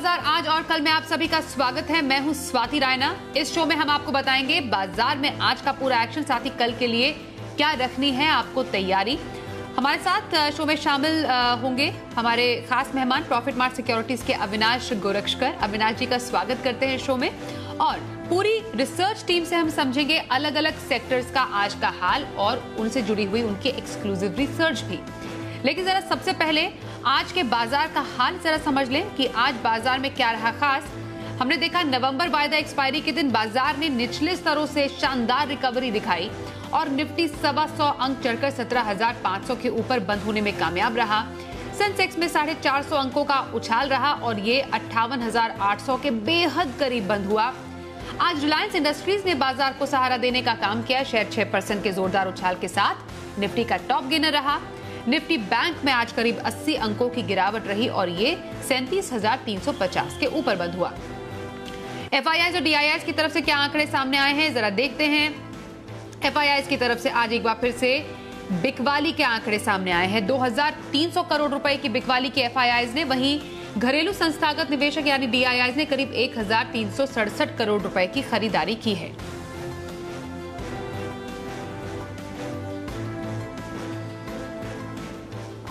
बाजार आज और कल में आप सभी का स्वागत है। मैं हूं स्वाति रायना। इस शो में हम आपको बताएंगे बाजार में आज का पूरा एक्शन, साथ ही कल के लिए क्या रखनी है आपको तैयारी। हमारे साथ शो में शामिल होंगे हमारे खास मेहमान प्रॉफिट मार्ट सिक्योरिटीज के अविनाश गोरक्षकर। अविनाश जी का स्वागत करते हैं शो में, और पूरी रिसर्च टीम से हम समझेंगे अलग अलग सेक्टर्स का आज का हाल और उनसे जुड़ी हुई उनकी एक्सक्लूसिव रिसर्च भी। लेकिन जरा सबसे पहले आज के बाजार का हाल जरा समझ लें कि आज बाजार में क्या रहा खास। हमने देखा नवंबर वायदा एक्सपायरी के दिन बाजार ने निचले स्तरों से शानदार रिकवरी दिखाई और निफ्टी 125 अंक चढ़कर 17,500 के ऊपर बंद होने में कामयाब रहा। सेंसेक्स में 450 अंकों का उछाल रहा और ये 58,800 के बेहद करीब बंद हुआ। आज रिलायंस इंडस्ट्रीज ने बाजार को सहारा देने का काम किया। शेयर 6% के जोरदार उछाल के साथ निफ्टी का टॉप गेनर रहा। निफ्टी बैंक में आज करीब 80 अंकों की गिरावट रही और ये 37,350 के ऊपर बंद हुआ। एफआईआईज और डीआईआईज की तरफ से क्या आंकड़े सामने आए हैं जरा देखते हैं। एफआईआईज की तरफ से आज एक बार फिर से बिकवाली के आंकड़े सामने आए हैं। 2,300 करोड़ रुपए की बिकवाली की एफआईआईज ने, वहीं घरेलू संस्थागत निवेशक यानी डीआईआईज ने करीब 1,367 करोड़ रुपए की खरीदारी की है।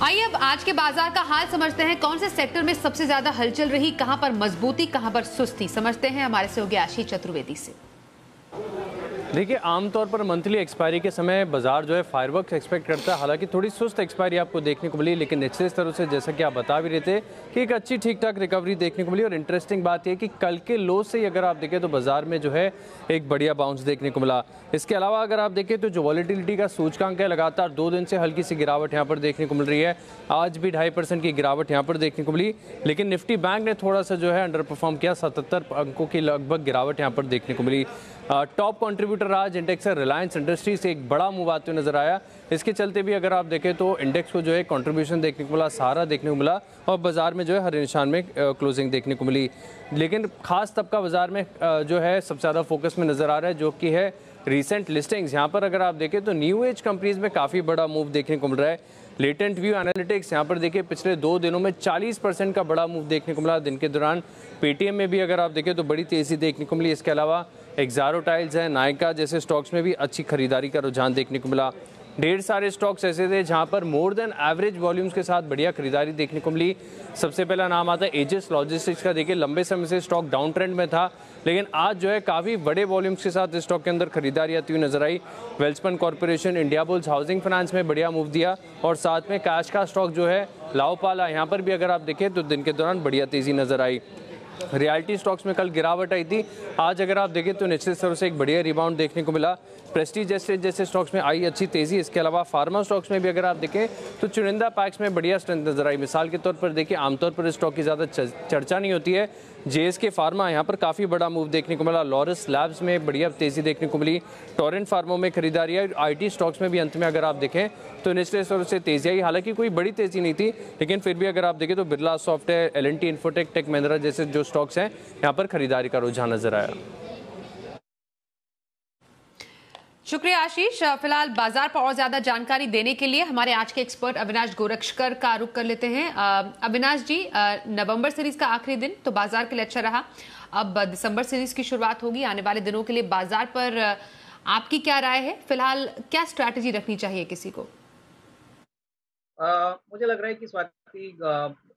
आइए अब आज के बाजार का हाल समझते हैं। कौन से सेक्टर में सबसे ज्यादा हलचल रही, कहां पर मजबूती, कहां पर सुस्ती, समझते हैं हमारे सहयोगी आशीष चतुर्वेदी से। देखिए, आमतौर पर मंथली एक्सपायरी के समय बाजार जो है फायरवर्क्स एक्सपेक्ट करता है। हालांकि थोड़ी सुस्त एक्सपायरी आपको देखने को मिली, लेकिन निचले स्तरों से जैसा कि आप बता भी रहे थे कि एक अच्छी ठीक ठाक रिकवरी देखने को मिली। और इंटरेस्टिंग बात यह कि कल के लो से ही अगर आप देखें तो बाजार में जो है एक बढ़िया बाउंस देखने को मिला। इसके अलावा अगर आप देखें तो जो वॉलेटिलिटी का सूचकांक है, लगातार 2 दिन से हल्की सी गिरावट यहाँ पर देखने को मिल रही है। आज भी 2.5% की गिरावट यहाँ पर देखने को मिली, लेकिन निफ्टी बैंक ने थोड़ा सा जो है अंडर परफॉर्म किया। 77 अंकों की लगभग गिरावट यहाँ पर देखने को मिली। टॉप कंट्रीब्यूटर आज इंडेक्स रिलायंस इंडस्ट्रीज से एक बड़ा मूव आते हुए नजर आया। इसके चलते भी अगर आप देखें तो इंडेक्स को जो है कंट्रीब्यूशन देखने को मिला, सहारा देखने को मिला और बाजार में जो है हर निशान में क्लोजिंग देखने को मिली। लेकिन खास तबका बाजार में जो है सबसे ज़्यादा फोकस में नजर आ रहा है, जो कि है रीसेंट लिस्टिंग्स। यहाँ पर अगर आप देखें तो न्यू एज कंपनीज में काफ़ी बड़ा मूव देखने को मिल रहा है। लेटेंट व्यू एनालिटिक्स यहाँ पर देखिए पिछले 2 दिनों में 40% का बड़ा मूव देखने को मिला दिन के दौरान। पेटीएम में भी अगर आप देखें तो बड़ी तेज़ी देखने को मिली। इसके अलावा एक्सारो टाइल्स है, नायका जैसे स्टॉक्स में भी अच्छी खरीदारी का रुझान देखने को मिला। ढेर सारे स्टॉक्स ऐसे थे जहां पर मोर देन एवरेज वॉल्यूम्स के साथ बढ़िया खरीदारी देखने को मिली। सबसे पहला नाम आता है एजिस लॉजिस्टिक्स का। देखिए, लंबे समय से स्टॉक डाउन ट्रेंड में था, लेकिन आज जो है काफ़ी बड़े वॉल्यूम्स के साथ स्टॉक के अंदर खरीदारी आती हुई नजर आई। Welspun Corporation, Indiabulls, housing finance में बढ़िया मूव दिया। और साथ में कैश का स्टॉक जो है लाओपाला, यहाँ पर भी अगर आप देखें तो दिन के दौरान बढ़िया तेज़ी नजर आई। रियल्टी स्टॉक्स में कल गिरावट आई थी, आज अगर आप देखें तो निचले स्तर से एक बढ़िया रिबाउंड देखने को मिला। प्रेस्टीज जैसे स्टॉक्स में आई अच्छी तेजी। इसके अलावा फार्मा स्टॉक्स में भी अगर आप देखें तो चुनिंदा पैक्स में बढ़िया स्ट्रेंथ नजर आई। मिसाल के तौर पर देखिए, आमतौर पर स्टॉक की ज़्यादा चर्चा नहीं होती है। जेएसके फार्मा यहाँ पर काफ़ी बड़ा मूव देखने को मिला। लॉरस लैब्स में बढ़िया तेजी देखने को मिली। टोरेंट फार्मा में खरीदारी आई। आईटी स्टॉक्स में भी अंत में अगर आप देखें तो निचले स्तर से तेजी आई। हालांकि कोई बड़ी तेजी नहीं थी, लेकिन फिर भी अगर आप देखें तो बिरला सॉफ्ट है, एल&टी इन्फोटेक, टेक महिंद्रा जैसे जो स्टॉक्स हैं यहाँ पर खरीदारी का रुझान नजर आया। शुक्रिया आशीष। फिलहाल बाजार पर और ज्यादा जानकारी देने के लिए हमारे आज के एक्सपर्ट अविनाश गोरक्षकर का रुख कर लेते हैं। अविनाश जी, नवंबर सीरीज का आखिरी दिन तो बाजार के लिए अच्छा रहा। अब दिसंबर सीरीज की शुरुआत होगी। आने वाले दिनों के लिए बाजार पर आपकी क्या राय है? फिलहाल क्या स्ट्रैटेजी रखनी चाहिए किसी को? मुझे लग रहा है कि स्वाति,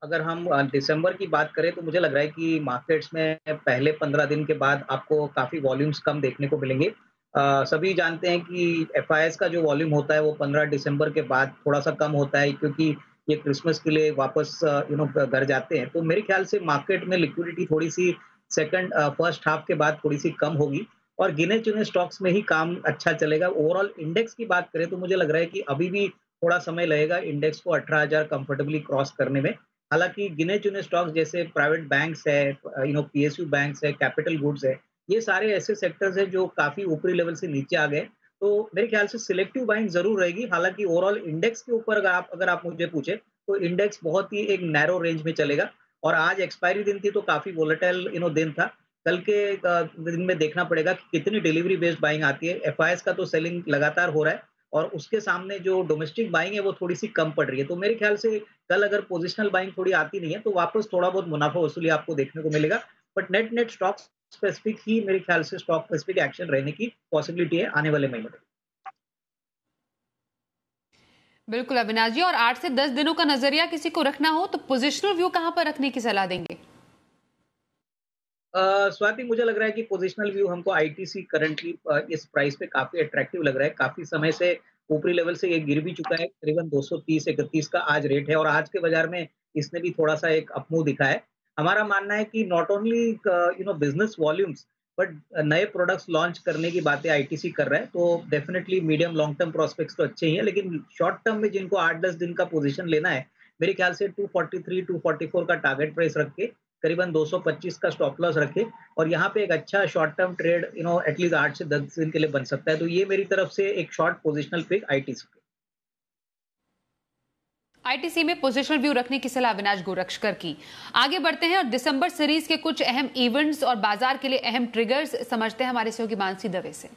अगर हम दिसंबर की बात करें तो मुझे लग रहा है कि मार्केट्स में पहले 15 दिन के बाद आपको काफ़ी वॉल्यूम्स कम देखने को मिलेंगे। सभी जानते हैं कि एफआईआईज का जो वॉल्यूम होता है वो 15 दिसंबर के बाद थोड़ा सा कम होता है, क्योंकि ये क्रिसमस के लिए वापस घर जाते हैं। तो मेरे ख्याल से मार्केट में लिक्विडिटी थोड़ी सी फर्स्ट हाफ के बाद थोड़ी सी कम होगी और गिने चुने स्टॉक्स में ही काम अच्छा चलेगा। ओवरऑल इंडेक्स की बात करें तो मुझे लग रहा है कि अभी भी थोड़ा समय लगेगा इंडेक्स को 18,000 कंफर्टेबली क्रॉस करने में। हालांकि गिने चुने स्टॉक्स जैसे प्राइवेट बैंक्स है, पीएसयू बैंक्स है, कैपिटल गुड्स है, ये सारे ऐसे सेक्टर्स हैं जो काफी ऊपरी लेवल से नीचे आ गए। तो मेरे ख्याल से सिलेक्टिव बाइंग जरूर रहेगी। हालांकि ओवरऑल इंडेक्स के ऊपर अगर आप मुझे पूछे तो इंडेक्स बहुत ही एक नैरो रेंज में चलेगा। और आज एक्सपायरी दिन थी तो काफी वोलेटाइल दिन था। कल के दिन में देखना पड़ेगा कि कितनी डिलीवरी बेस्ड बाइंग आती है। एफआईआईज का तो सेलिंग लगातार हो रहा है और उसके सामने जो डोमेस्टिक बाइंग है वो थोड़ी सी कम पड़ रही है। तो मेरे ख्याल से कल अगर पोजिशनल बाइंग थोड़ी आती नहीं है तो वापस थोड़ा बहुत मुनाफा वसूली आपको देखने को मिलेगा, बट नेट स्टॉक स्पेसिफिक ही मेरे ख्याल से स्टॉक स्पेसिफिक एक्शन रहने की पॉसिबिलिटी है आने वाले महीनों में। बिल्कुल अविनाश जी, और 8 से 10 दिनों का नजरिया किसी को रखना हो तो पोजिशनल व्यू कहां पर रखने की सलाह देंगे? स्वाति, मुझे लग रहा है कि पोजिशनल व्यू हमको आईटीसी करंटली इस प्राइस पे काफी अट्रैक्टिव लग रहा है। काफी समय से ऊपरी लेवल से ये गिर भी चुका है, करीबन 230-31 का आज रेट है और आज के बाजार में इसने भी थोड़ा सा एक अपमूव दिखा है। हमारा मानना है कि not only business volumes but नए प्रोडक्ट्स लॉन्च करने की बातें आईटीसी कर रहा है, तो definitely medium long term prospects तो अच्छे ही हैं, लेकिन शॉर्ट टर्म में जिनको 8-10 दिन का पोजीशन लेना है, मेरे ख्याल से 243-244 का टारगेट प्राइस रख के करीबन 225 का स्टॉप लॉस रखे और यहाँ पे एक अच्छा शॉर्ट टर्म ट्रेड एटलीस्ट 8 से 10 दिन के लिए बन सकता है। तो ये मेरी तरफ से एक शॉर्ट पोजिशनल पिक आईटीसी पे। आईटीसी में पोजिशनल व्यू रखने की सलाह अविनाश गोरक्षकर की। आगे बढ़ते हैं और दिसंबर सीरीज के कुछ अहम इवेंट्स और बाजार के लिए अहम ट्रिगर्स समझते हैं हमारे सहयोगी मानसी दवे से।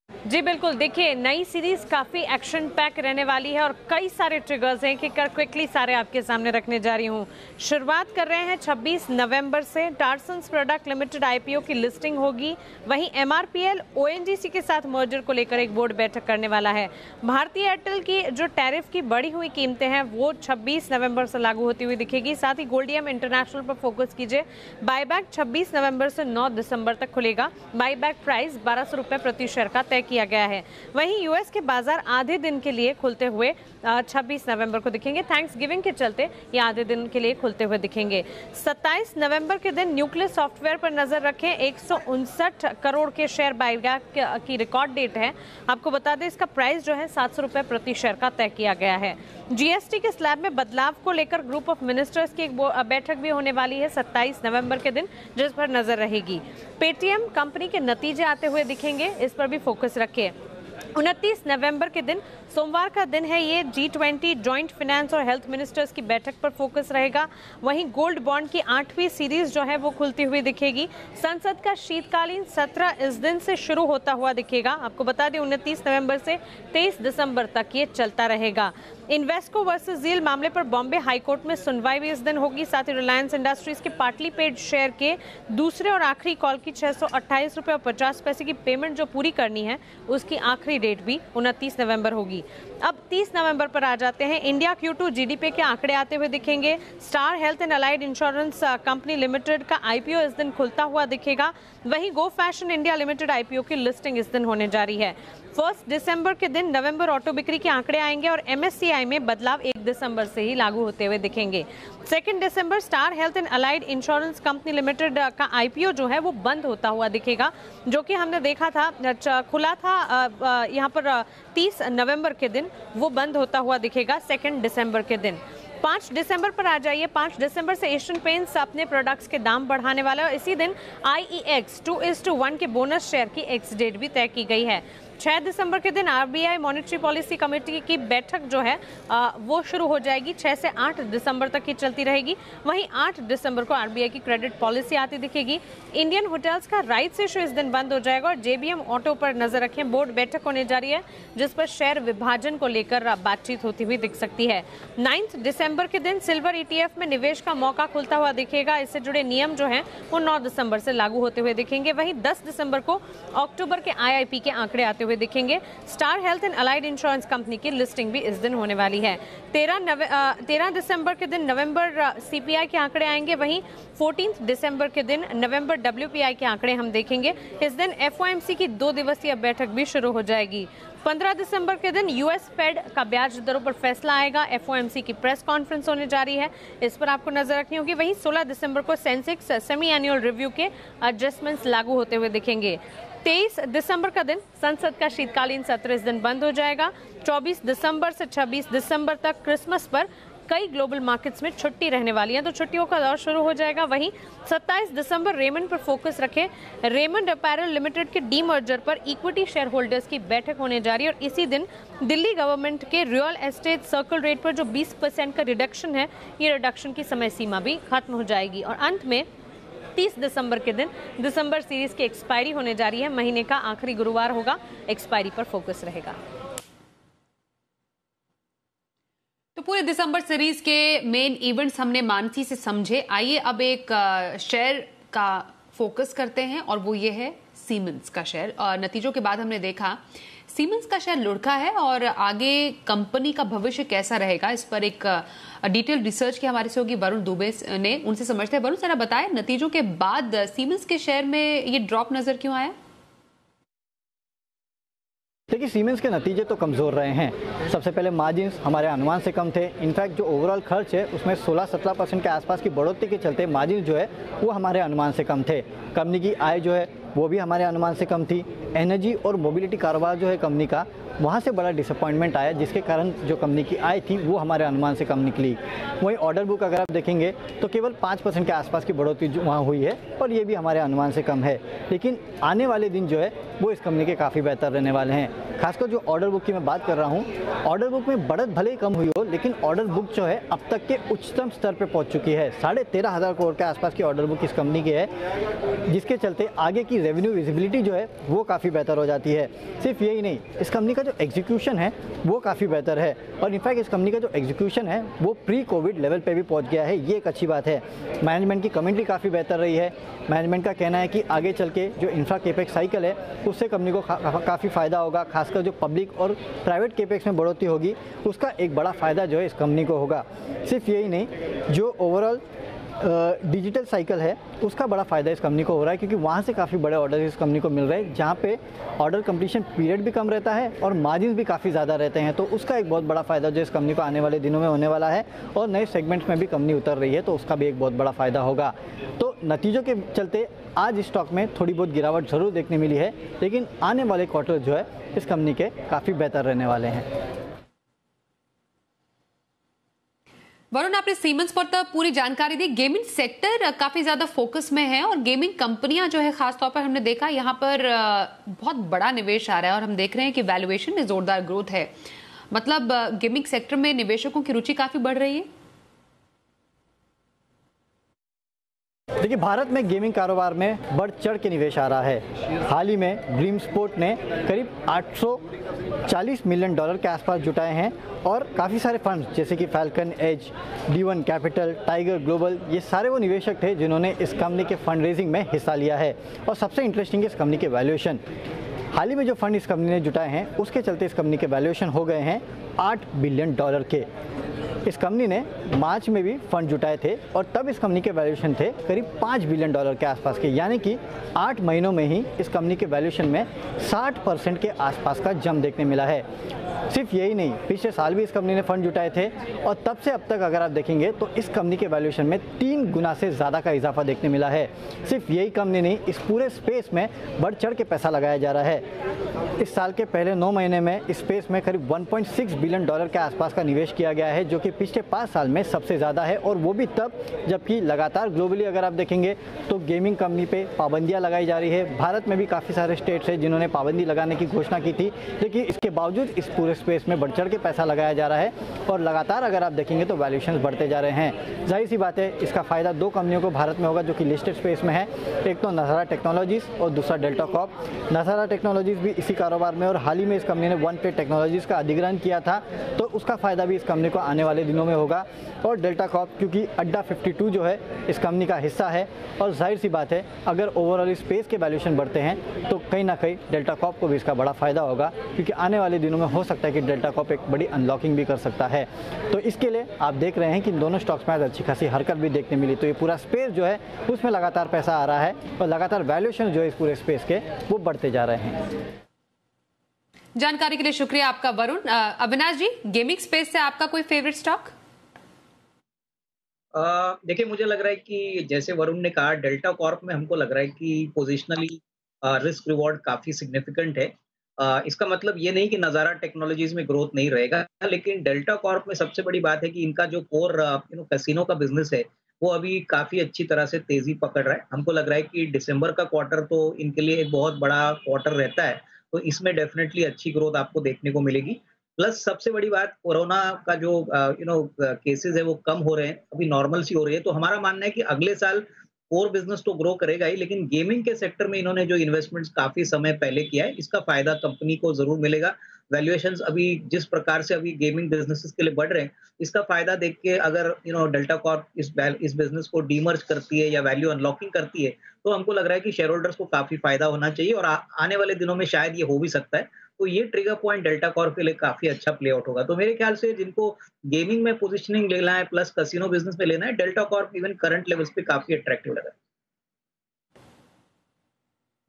जी बिल्कुल, देखिए नई सीरीज काफ़ी एक्शन पैक रहने वाली है और कई सारे ट्रिगर्स हैं कि क्विकली सारे आपके सामने रखने जा रही हूँ। शुरुआत कर रहे हैं 26 नवंबर से टार्सन्स प्रोडक्ट लिमिटेड आईपीओ की लिस्टिंग होगी। वहीं एमआरपीएल ओएनजीसी के साथ मर्जर को लेकर एक बोर्ड बैठक करने वाला है। भारतीय एयरटेल की जो टैरिफ की बढ़ी हुई कीमतें हैं वो 26 नवंबर से लागू होती हुई दिखेगी। साथ ही गोल्डियम इंटरनेशनल पर फोकस कीजिए। बायबैक 26 नवंबर से 9 दिसंबर तक खुलेगा। बायबैक प्राइस 1200 रुपये प्रति शेयर का तय किया गया है। वहीं यूएस के बाजार आधे दिन के लिए खुलते हुए 26 नवंबर को दिखेंगे। थैंक्स गिविंग के चलते ये आधे दिन के लिए खुलते हुए दिखेंगे। 27 नवंबर के दिन न्यूक्लियस सॉफ्टवेयर पर नजर रखें। 159 करोड़ के शेयर बायबैक की रिकॉर्ड डेट है। आपको बता दें इसका प्राइस जो है 700 रुपये प्रति शेयर का तय किया गया है। जीएसटी के स्लैब में बदलाव को लेकर ग्रुप ऑफ मिनिस्टर्स की एक बैठक भी होने वाली है 27 नवंबर के दिन, जिस पर नजर रहेगी। पेटीएम कंपनी के नतीजे आते हुए दिखेंगे, इस पर भी फोकस रखें। 29 नवंबर के दिन सोमवार का दिन है, ये G20 जॉइंट फाइनेंस और हेल्थ मिनिस्टर्स की बैठक पर फोकस रहेगा। वहीं गोल्ड बॉन्ड की 8वीं सीरीज जो है वो खुलती हुई दिखेगी। संसद का शीतकालीन सत्र इस दिन से शुरू होता हुआ दिखेगा। आपको बता दें 29 नवंबर से 23 दिसंबर तक ये चलता रहेगा। इन्वेस्को वर्सेस जील मामले पर बॉम्बे हाईकोर्ट में सुनवाई भी इस दिन होगी। साथ ही रिलायंस इंडस्ट्रीज के पार्टली पेड शेयर के दूसरे और आखिरी कॉल की 628 रुपये और 50 पैसे की पेमेंट जो पूरी करनी है उसकी आखिरी डेट भी 29 नवंबर होगी। अब 30 नवंबर पर आ जाते हैं। इंडिया Q2 जीडीपी के आंकड़े आते हुए दिखेंगे। Star Health and Allied Insurance Company Limited का आईपीओ इस दिन खुलता हुआ दिखेगा। वहीं गो फैशन इंडिया लिमिटेड आईपीओ की लिस्टिंग इस दिन होने जा रही है। 1 दिसंबर के दिन नवंबर ऑटो बिक्री के आंकड़े आएंगे और एमएससीआई में बदलाव 1 दिसंबर से ही लागू होते हुए दिखेंगे। 2 दिसंबर Star Health and Allied Insurance Company Limited का आईपीओ जो है वो बंद होता हुआ दिखेगा, जो कि हमने देखा था खुला था यहाँ पर 30 नवंबर के दिन, वो बंद होता हुआ दिखेगा 2 दिसंबर के दिन। 5 दिसंबर पर आ जाइए। 5 दिसंबर से एशियन पेंट्स अपने प्रोडक्ट्स के दाम बढ़ाने वाला है। इसी दिन IEX 2:1 के बोनस शेयर की एक्स डेट भी तय की गई है। 6 दिसंबर के दिन आरबीआई मॉनेटरी पॉलिसी कमेटी की बैठक जो है वो शुरू हो जाएगी। 6 से 8 दिसंबर तक की चलती रहेगी। वहीं 8 दिसंबर को आरबीआई की क्रेडिट पॉलिसी आती दिखेगी। इंडियन होटल्स का राइट्स इशू इस दिन बंद हो जाएगा और जेबीएम ऑटो पर नजर रखें। बोर्ड बैठक होने जा रही है जिस पर शेयर विभाजन को लेकर बातचीत होती हुई दिख सकती है। 9 दिसंबर के दिन सिल्वर ETF में निवेश का मौका खुलता हुआ दिखेगा। इससे जुड़े नियम जो हैं वो 9 दिसंबर से लागू होते हुए दिखेंगे। वहीं 10 दिसंबर को अक्टूबर के IIP के आंकड़े आते हुए दिखेंगे। Star Health and Allied Insurance company की लिस्टिंग भी इस दिन होने वाली है। 13 दिसंबर के दिन नवंबर CPI के आंकड़े आएंगे। वहीं 14 दिसंबर के दिन नवंबर WPI के आंकड़े हम देखेंगे। इस दिन FOMC की 2 दिवसीय बैठक भी शुरू हो जाएगी। 15 दिसंबर के दिन US फेड का ब्याज दरों पर फैसला आएगा। FOMC की प्रेस कॉन्फ्रेंस होने जा रही है, इस पर आपको नजर रखनी होगी। वहीं 16 दिसंबर को सेंसेक्स सेमी एनुअल रिव्यू के एडजस्टमेंट्स लागू होते हुए दिखेंगे। 23 दिसंबर का दिन संसद का शीतकालीन सत्र इस दिन बंद हो जाएगा। 24 दिसंबर से 26 दिसंबर तक क्रिसमस पर कई ग्लोबल मार्केट्स में छुट्टी रहने वाली है, तो छुट्टियों का दौर शुरू हो जाएगा। वहीं 27 दिसंबर रेमंड पर फोकस रखें। रेमंड अपैरल लिमिटेड के डीमर्जर पर इक्विटी शेयर होल्डर्स की बैठक होने जा रही है और इसी दिन दिल्ली गवर्नमेंट के रियल एस्टेट सर्कल रेट पर जो 20% का रिडक्शन है, ये रिडक्शन की समय सीमा भी खत्म हो जाएगी। और अंत में 30 दिसंबर के दिन दिसंबर सीरीज की एक्सपायरी होने जा रही है। महीने का आखिरी गुरुवार होगा, एक्सपायरी पर फोकस रहेगा। तो पूरे दिसंबर सीरीज के मेन इवेंट्स हमने मानसी से समझे। आइए अब एक शेयर का फोकस करते हैं और वो ये है सीमेंस का शेयर। और नतीजों के बाद हमने देखा सीमेंस का शेयर लुढ़का है और आगे कंपनी का भविष्य कैसा रहेगा, इस पर एक डिटेल रिसर्च की हमारे से होगी वरुण दुबे ने, उनसे समझते हैं। वरुण जरा बताएं, नतीजों के बाद सीमेंस के शेयर में ये ड्रॉप नजर क्यों आया? देखिए, सीमेंस के नतीजे तो कमज़ोर रहे हैं। सबसे पहले मार्जिन्स हमारे अनुमान से कम थे। इनफैक्ट जो ओवरऑल खर्च है उसमें 16-17% के आसपास की बढ़ोतरी के चलते मार्जिन जो है वो हमारे अनुमान से कम थे। कंपनी की आय जो है वो भी हमारे अनुमान से कम थी। एनर्जी और मोबिलिटी कारोबार जो है कंपनी का, वहाँ से बड़ा डिसअपॉइंटमेंट आया, जिसके कारण जो कंपनी की आय थी वो हमारे अनुमान से कम निकली। वहीं ऑर्डर बुक अगर आप देखेंगे तो केवल 5% के आसपास की बढ़ोतरी वहाँ हुई है और ये भी हमारे अनुमान से कम है। लेकिन आने वाले दिन जो है वो इस कंपनी के काफ़ी बेहतर रहने वाले हैं। खासकर जो ऑर्डर बुक की मैं बात कर रहा हूँ, ऑर्डर बुक में बढ़त भले ही कम हुई हो, लेकिन ऑर्डर बुक जो है अब तक के उच्चतम स्तर पर पहुँच चुकी है। 13,500 करोड़ के आसपास की ऑर्डर बुक इस कंपनी की है, जिसके चलते आगे की रेवेन्यू विजिबिलिटी जो है वो काफ़ी बेहतर हो जाती है। सिर्फ यही नहीं, इस कंपनी का जो एग्जीक्यूशन है वो काफ़ी बेहतर है और इनफैक्ट इस कंपनी का जो एग्जीक्यूशन है वो प्री कोविड लेवल पे भी पहुंच गया है। ये एक अच्छी बात है। मैनेजमेंट की कमेंट्री काफ़ी बेहतर रही है। मैनेजमेंट का कहना है कि आगे चल के जो इंफ्रा केपेक्स साइकिल है उससे कंपनी को काफ़ी फ़ायदा होगा। खासकर जो पब्लिक और प्राइवेट केपेक्स में बढ़ोतरी होगी उसका एक बड़ा फ़ायदा जो है इस कंपनी को होगा। सिर्फ यही नहीं, जो ओवरऑल डिजिटल साइकिल है उसका बड़ा फ़ायदा इस कंपनी को हो रहा है, क्योंकि वहाँ से काफ़ी बड़े ऑर्डर इस कंपनी को मिल रहे हैं, जहाँ पे ऑर्डर कंप्लीशन पीरियड भी कम रहता है और मार्जिन भी काफ़ी ज़्यादा रहते हैं। तो उसका एक बहुत बड़ा फ़ायदा जो इस कंपनी को आने वाले दिनों में होने वाला है और नए सेगमेंट्स में भी कंपनी उतर रही है, तो उसका भी एक बहुत बड़ा फ़ायदा होगा। तो नतीजों के चलते आज स्टॉक में थोड़ी बहुत गिरावट ज़रूर देखने मिली है, लेकिन आने वाले क्वार्टर जो है इस कंपनी के काफ़ी बेहतर रहने वाले हैं। वरुण, आपने सीमेंस पर तो पूरी जानकारी दी। गेमिंग सेक्टर काफी ज्यादा फोकस में है और गेमिंग कंपनियां जो है खासतौर पर हमने देखा यहाँ पर बहुत बड़ा निवेश आ रहा है और हम देख रहे हैं कि वैल्यूएशन में जोरदार ग्रोथ है। मतलब गेमिंग सेक्टर में निवेशकों की रुचि काफी बढ़ रही है। देखिए, भारत में गेमिंग कारोबार में बढ़ चढ़ के निवेश आ रहा है। हाल ही में ड्रीम स्पोर्ट ने करीब $840 मिलियन के आसपास जुटाए हैं और काफ़ी सारे फंड्स जैसे कि Falcon Edge, D1 Capital, Tiger Global, ये सारे वो निवेशक थे जिन्होंने इस कंपनी के फंड रेजिंग में हिस्सा लिया है। और सबसे इंटरेस्टिंग है इस कंपनी के वैल्यूएशन। हाल ही में जो फंड इस कंपनी ने जुटाए हैं उसके चलते इस कंपनी के वैल्यूएशन हो गए हैं $8 बिलियन के। इस कंपनी ने मार्च में भी फंड जुटाए थे और तब इस कंपनी के वैल्यूएशन थे करीब $5 बिलियन के आसपास के, यानी कि 8 महीनों में ही इस कंपनी के वैल्यूएशन में 60% के आसपास का जंप देखने मिला है। सिर्फ यही नहीं, पिछले साल भी इस कंपनी ने फंड जुटाए थे और तब से अब तक अगर आप देखेंगे तो इस कंपनी के वैल्यूएशन में 3 गुना से ज़्यादा का इजाफा देखने मिला है। सिर्फ यही कंपनी नहीं, इस पूरे स्पेस में बढ़ चढ़ के पैसा लगाया जा रहा है। इस साल के पहले 9 महीने में इस स्पेस में करीब $1.6 बिलियन के आसपास का निवेश किया गया है, जो कि पिछले 5 साल में सबसे ज़्यादा है। और वो भी तब जबकि लगातार ग्लोबली अगर आप देखेंगे तो गेमिंग कंपनी पे पाबंदियाँ लगाई जा रही है। भारत में भी काफ़ी सारे स्टेट्स हैं जिन्होंने पाबंदी लगाने की घोषणा की थी, लेकिन इसके बावजूद इस पूरे स्पेस में बढ़ चढ़ के पैसा लगाया जा रहा है और लगातार अगर आप देखेंगे तो वैल्यूएशंस बढ़ते जा रहे हैं। जाहिर सी बात है, इसका फ़ायदा 2 कंपनियों को भारत में होगा जो कि लिस्टेड स्पेस में है। एक तो नज़ारा टेक्नोलॉजीज़ और दूसरा डेल्टा कॉर्प। नज़ारा टेक्नोलॉजीज़ भी इसी कारोबार में और हाल ही में इस कंपनी ने OnePlay टेक्नोलॉजीज़ का अधिग्रहण किया था, तो उसका फ़ायदा भी इस कंपनी को आने वाले दिनों में होगा। और डेल्टा कॉर्प क्योंकि अड्डा 52 जो है इस कंपनी का हिस्सा है और जाहिर सी बात है अगर ओवरऑल स्पेस के वैल्यूएशन बढ़ते हैं तो कहीं ना कहीं डेल्टा कॉर्प को भी इसका बड़ा फ़ायदा होगा, क्योंकि आने वाले दिनों में हो सकता है कि डेल्टा कॉर्प एक बड़ी अनलॉकिंग भी कर सकता है। तो इसके लिए आप देख रहे हैं कि इन दोनों स्टॉक्स में आज अच्छी खासी हरकत भी देखने मिली। तो ये पूरा स्पेस जो है उसमें लगातार पैसा आ रहा है और लगातार वैल्यूएशन जो है इस पूरे स्पेस के वो बढ़ते जा रहे हैं। जानकारी के लिए शुक्रिया आपका वरुण। अविनाश जी, गेमिंग स्पेस से आपका कोई फेवरेट स्टॉक? देखिए, मुझे लग रहा है कि जैसे वरुण ने कहा, डेल्टा कॉर्प में हमको लग रहा है कि पोजिशनली रिस्क रिवॉर्ड काफी सिग्निफिकेंट है। इसका मतलब ये नहीं कि नज़ारा टेक्नोलॉजीज में ग्रोथ नहीं रहेगा, लेकिन डेल्टा कॉर्प में सबसे बड़ी बात है कि इनका जो कोर कैसीनो का बिजनेस है वो अभी काफी अच्छी तरह से तेजी पकड़ रहा है। हमको लग रहा है कि दिसंबर का क्वार्टर तो इनके लिए एक बहुत बड़ा क्वार्टर रहता है, तो इसमें डेफिनेटली अच्छी ग्रोथ आपको देखने को मिलेगी। प्लस सबसे बड़ी बात, कोरोना का जो केसेस है वो कम हो रहे हैं, अभी नॉर्मल सी हो रही है। तो हमारा मानना है कि अगले साल कोर बिजनेस तो ग्रो करेगा ही, लेकिन गेमिंग के सेक्टर में इन्होंने जो इन्वेस्टमेंट्स काफी समय पहले किया है, इसका फायदा कंपनी को जरूर मिलेगा। वैल्यूएशंस अभी जिस प्रकार से अभी गेमिंग बिजनेसेस के लिए बढ़ रहे हैं, इसका फायदा देख के अगर डेल्टा कॉर्प इस बिजनेस को डीमर्ज करती है या वैल्यू अनलॉकिंग करती है, तो हमको लग रहा है कि शेयर होल्डर्स को काफी फायदा होना चाहिए और आने वाले दिनों में शायद ये हो भी सकता है। तो ये ट्रिगर पॉइंट डेल्टा कॉर्प के लिए काफी अच्छा प्ले आउट होगा। तो मेरे ख्याल से जिनको गेमिंग में पोजीशनिंग लेना है प्लस कसिनो बिजनेस में लेना है, delta Corp even current levels पे काफी अट्रैक्टिव लगा।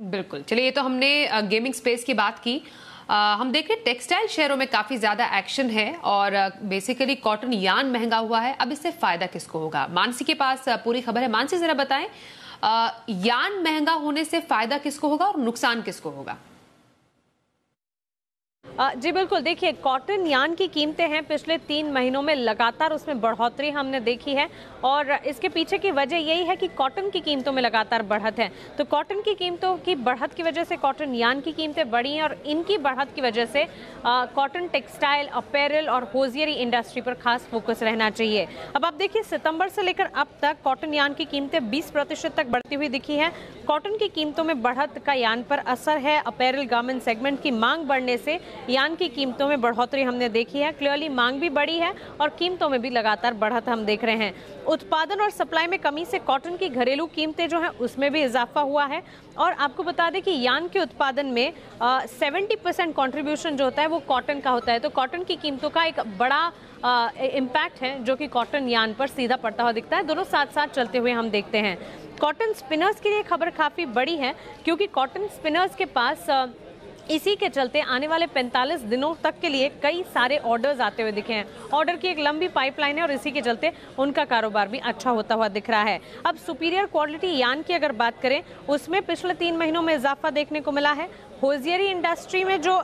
बिल्कुल, चलिए ये तो हमने गेमिंग स्पेस की बात की। हम देख रहे हैं टेक्सटाइल शेयरों में काफी ज्यादा एक्शन है और बेसिकली कॉटन यान महंगा हुआ है। अब इससे फायदा किसको होगा? मानसी के पास पूरी खबर है। मानसी जरा बताएं, यान महंगा होने से फायदा किसको होगा और नुकसान किसको होगा? जी बिल्कुल, देखिए कॉटन यान की कीमतें हैं पिछले 3 महीनों में लगातार उसमें बढ़ोतरी हमने देखी है और इसके पीछे की वजह यही है कि कॉटन की कीमतों में लगातार बढ़त है। तो कॉटन की कीमतों की बढ़त की वजह से कॉटन यान की कीमतें बढ़ी हैं और इनकी बढ़त की वजह से कॉटन टेक्सटाइल, अपैरल और होजियरी इंडस्ट्री पर खास फोकस रहना चाहिए। अब आप देखिए सितंबर से लेकर अब तक कॉटन यान की कीमतें 20% तक बढ़ती हुई दिखी हैं। कॉटन की कीमतों में बढ़त का यान पर असर है। अपैरल गारमेंट सेगमेंट की मांग बढ़ने से यान की कीमतों में बढ़ोतरी हमने देखी है। क्लियरली मांग भी बढ़ी है और कीमतों में भी लगातार बढ़त हम देख रहे हैं। उत्पादन और सप्लाई में कमी से कॉटन की घरेलू कीमतें जो हैं उसमें भी इजाफा हुआ है। और आपको बता दें कि यान के उत्पादन में 70% कंट्रीब्यूशन जो होता है वो कॉटन का होता है। तो कॉटन की कीमतों का एक बड़ा इम्पैक्ट है जो कि कॉटन यान पर सीधा पड़ता हुआ दिखता है। दोनों साथ साथ चलते हुए हम देखते हैं। कॉटन स्पिनर्स के लिए खबर काफ़ी बड़ी है क्योंकि कॉटन स्पिनर्स के पास इसी के चलते आने वाले 45 दिनों तक के लिए कई सारे ऑर्डर्स आते हुए दिखे हैं। ऑर्डर की एक लंबी पाइपलाइन है और इसी के चलते उनका कारोबार भी अच्छा होता हुआ दिख रहा है। अब सुपीरियर क्वालिटी यान की अगर बात करें, उसमें पिछले 3 महीनों में इजाफा देखने को मिला है। होजियरी इंडस्ट्री में जो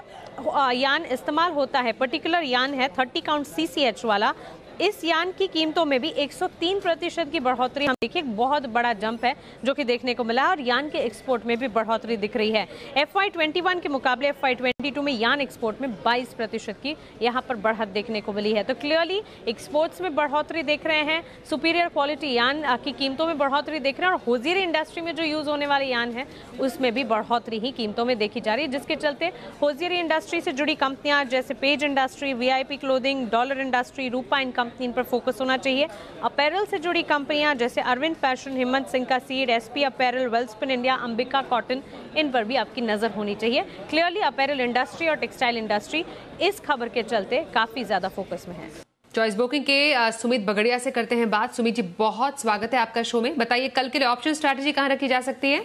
यान इस्तेमाल होता है, पर्टिकुलर यान है 30 काउंट CCH वाला, इस यान की कीमतों में भी 103% की बढ़ोतरी हम देखिए, बहुत बड़ा जंप है जो कि देखने को मिला है और यान के एक्सपोर्ट में भी बढ़ोतरी दिख रही है। FY21 के मुकाबले FY22 में यान एक्सपोर्ट में 22% की यहाँ पर बढ़त देखने को मिली है। तो क्लियरली एक्सपोर्ट्स में बढ़ोतरी देख रहे हैं, सुपीरियर क्वालिटी यान की कीमतों में बढ़ोतरी देख रहे हैं और होजियरी इंडस्ट्री में जो यूज होने वाले यान है उसमें भी बढ़ोतरी ही कीमतों में देखी जा रही है, जिसके चलते होजियरी इंडस्ट्री से जुड़ी कंपनियां जैसे Page industry, VIP clothing, Dollar industry, Rupa इन इन पर फोकस होना चाहिए। अपैरल से जुड़ी कंपनियां जैसे Arvind fashion, Himatsingka Seide, SP apparel, Welspun India, Ambika cotton, इन पर भी आपकी नजर होनी चाहिए। क्लियरली अपैरल इंडस्ट्री और टेक्सटाइल इंडस्ट्री इस खबर के चलते काफी ज्यादा फोकस में है। चॉइस ब्रोकिंग के सुमित बगड़िया से करते हैं बात। सुमित जी, बहुत स्वागत है आपका शो में। बताइए कल के लिए ऑप्शन स्ट्रैटेजी कहां रखी जा सकती है?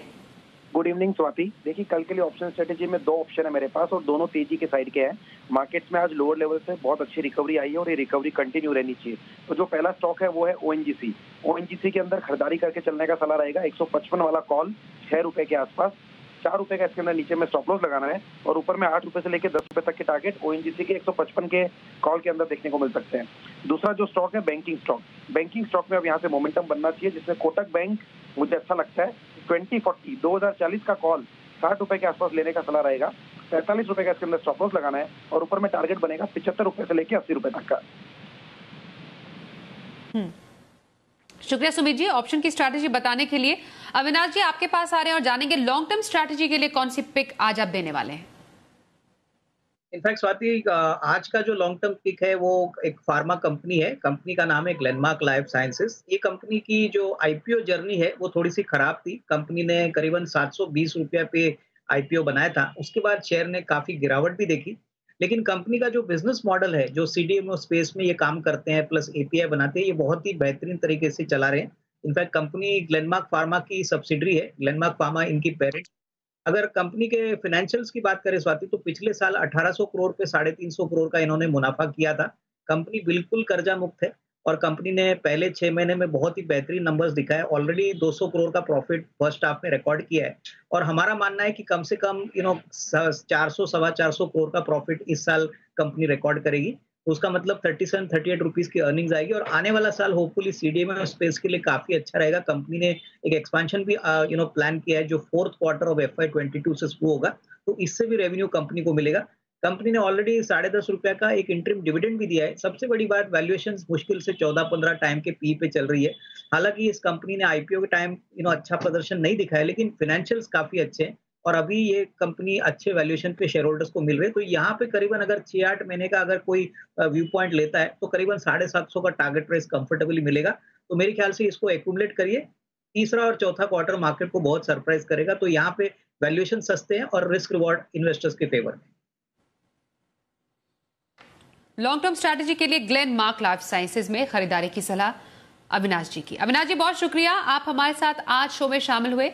Good evening Swati. देखिए कल के लिए ऑप्शन स्ट्रेटेजी में 2 ऑप्शन है मेरे पास और दोनों तेजी के साइड के हैं। मार्केट्स में आज लोअर लेवल से बहुत अच्छी रिकवरी आई है और ये रिकवरी कंटिन्यू रहनी चाहिए। तो जो पहला स्टॉक है वो है ONGC के अंदर खरीदारी करके चलने का सलाह रहेगा। 155 वाला कॉल 6 रुपए के आसपास, 4 रुपए का इसके अंदर नीचे में स्टॉप लॉस लगाना है और ऊपर में 8 रुपए से लेकर 10 रुपए तक के टारगेट ONGC के 155 के कॉल के अंदर देखने को मिल सकते हैं। दूसरा जो स्टॉक है बैंकिंग स्टॉक में अब यहाँ से मोमेंटम बनना चाहिए, जिसमें कोटक बैंक मुझे अच्छा लगता है। 2040 का कॉल 60 रुपए के आसपास लेने का सलाह रहेगा। 45 रुपए का इसके अंदर स्टॉप लॉस लगाना है और ऊपर में टारगेट बनेगा 75 रुपए से लेकर 80 रुपए तक का। शुक्रिया सुमित जी ऑप्शन की स्ट्रैटेजी बताने के लिए। अविनाश जी आपके पास आ रहे हैं और जानेंगे लॉन्ग टर्म स्ट्रैटेजी के लिए कौन सी पिक आज आप देने वाले हैं? इनफैक्ट स्वाति, आज का जो लॉन्ग टर्म पिक है वो एक फार्मा कंपनी है। कंपनी का नाम है ग्लेनमार्क लाइफ साइंसेस। ये कंपनी की जो IPO जर्नी है वो थोड़ी सी खराब थी। कंपनी ने करीबन 720 रुपया पे IPO बनाया था, उसके बाद शेयर ने काफी गिरावट भी देखी। लेकिन कंपनी का जो बिजनेस मॉडल है, जो CDMO स्पेस में ये काम करते हैं प्लस API बनाते हैं, ये बहुत ही बेहतरीन तरीके से चला रहे हैं। इनफैक्ट कंपनी ग्लेनमार्क फार्मा की सब्सिडरी है, ग्लेनमार्क फार्मा इनकी पेरेंट। अगर कंपनी के फाइनेंशियल्स की बात करें स्वाति, तो पिछले साल 1800 करोड़ पे 350 करोड़ का इन्होंने मुनाफा किया था। कंपनी बिल्कुल कर्जा मुक्त है और कंपनी ने पहले 6 महीने में बहुत ही बेहतरीन नंबर्स दिखाए। ऑलरेडी 200 करोड़ का प्रॉफिट फर्स्ट हाफ में रिकॉर्ड किया है और हमारा मानना है कि कम से कम 400 सवा 400 करोड़ का प्रॉफिट इस साल कंपनी रिकॉर्ड करेगी। तो उसका मतलब 37-38 रुपीज की अर्निंग्स आएगी और आने वाला साल होपफुली CDMO स्पेस के लिए काफी अच्छा रहेगा। कंपनी ने एक एक्सपेंशन भी प्लान किया है जो 4th क्वार्टर ऑफ FY22 से शुरू होगा, तो इससे भी रेवेन्यू कंपनी को मिलेगा। कंपनी ने ऑलरेडी 10.5 रुपए का एक इंटरिम डिविडेंड भी दिया है। सबसे बड़ी बात, वैल्यूएशन मुश्किल से 14-15 टाइम के पी पे चल रही है। हालांकि इस कंपनी ने आईपीओ के टाइम अच्छा प्रदर्शन नहीं दिखाया, लेकिन फाइनेंशियल्स काफी अच्छे हैं और अभी ये कंपनी अच्छे वैल्यूएशन पे शेयर होल्डर्स को मिल रहे हैं। तो यहाँ पे करीबन अगर 6-8 महीने का अगर कोई व्यू पॉइंट लेता है तो करीबन 750 का टारगेट प्राइस कंफर्टेबली मिलेगा। तो मेरे ख्याल से इसको एक्यूमुलेट करिए। तीसरा और चौथा क्वार्टर मार्केट को बहुत सरप्राइज करेगा। तो यहाँ पे वैल्यूएशन सस्ते हैं और रिस्क रिवॉर्ड इन्वेस्टर्स के फेवर में। लॉन्ग टर्म स्ट्रैटेजी के लिए ग्लेनमार्क लाइफ साइंसेज में खरीदारी की सलाह अविनाश जी की। अविनाश जी बहुत शुक्रिया, आप हमारे साथ आज शो में शामिल हुए।